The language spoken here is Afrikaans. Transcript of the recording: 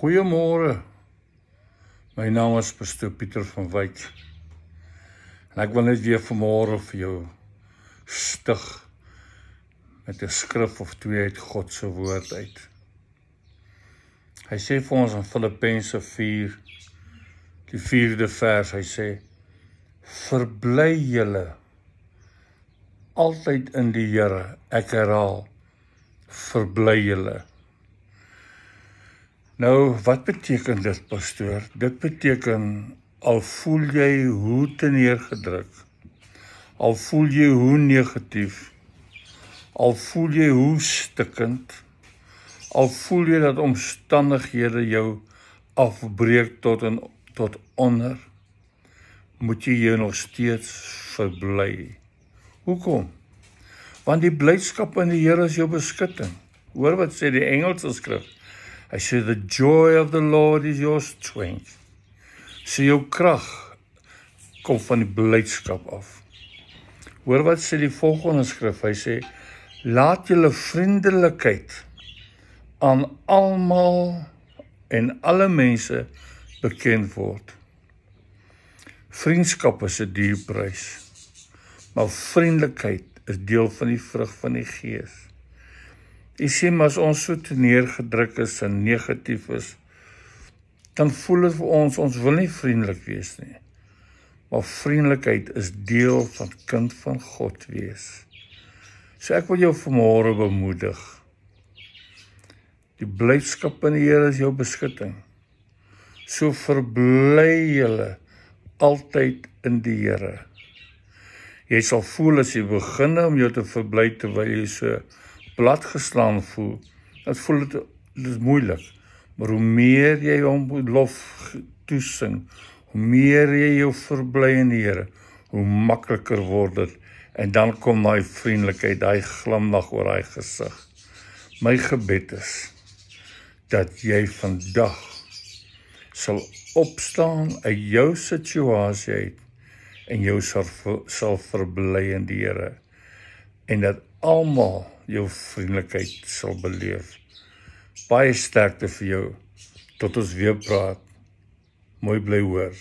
Goeiemôre, my naam is Pastoor Pieter van Wyk en ek wil net weer vanmôre vir jou stig met 'n skrif of twee uit God se woord uit. Hy sê vir ons in Filippense 4, die 4de vers, hy sê, verbly julle altyd in die Here, ek herhaal, verbly julle. Nou, wat beteken dit, pastoor? Dit beteken, al voel jy hoe teneergedruk, al voel jy hoe negatief, al voel jy hoe stikkend, al voel jy dat omstandighede jou afbreek tot onder, moet jy jou nog steeds verbly. Hoekom? Want die blydskap in die Here is jou beskutting. Hoor wat sê die Engelse skrif? Hy sê, the joy of the Lord is your strength. So jou krag kom van die blydskap af. Hoor wat sê die volgende skrif? Hy sê, laat julle vriendelikheid aan almal en alle mense bekend word. Vriendskap is 'n duur prys, maar vriendelikheid is deel van die vrug van die Gees. Jy sê, maar as ons so teneergedruk is en negatief is, dan voel dit vir ons wil nie vriendelik wees nie. Maar vriendelikheid is deel van kind van God wees. So ek wil jou vanmôre bemoedig. Die blydskap in die Here is jou beskutting. So verbly julle altyd in die Here. Jy sal voel as jy begin om jou te verbly terwyl jy so platgeslaan voel, dan voel dit is moeilik. Maar hoe meer jy hom lof toesing, hoe meer jy jou verbly in die Here, hoe makliker word dit. En dan kom daai vriendelikheid, daai glimlag oor daai gesig. My gebed is dat jy vandag sal opstaan uit jou situasie uit en jou sal verbly in die Here. En dat almal jou vriendelikheid sal beleef. Baie sterkte vir jou, tot ons weer praat. Mooi bly hoor.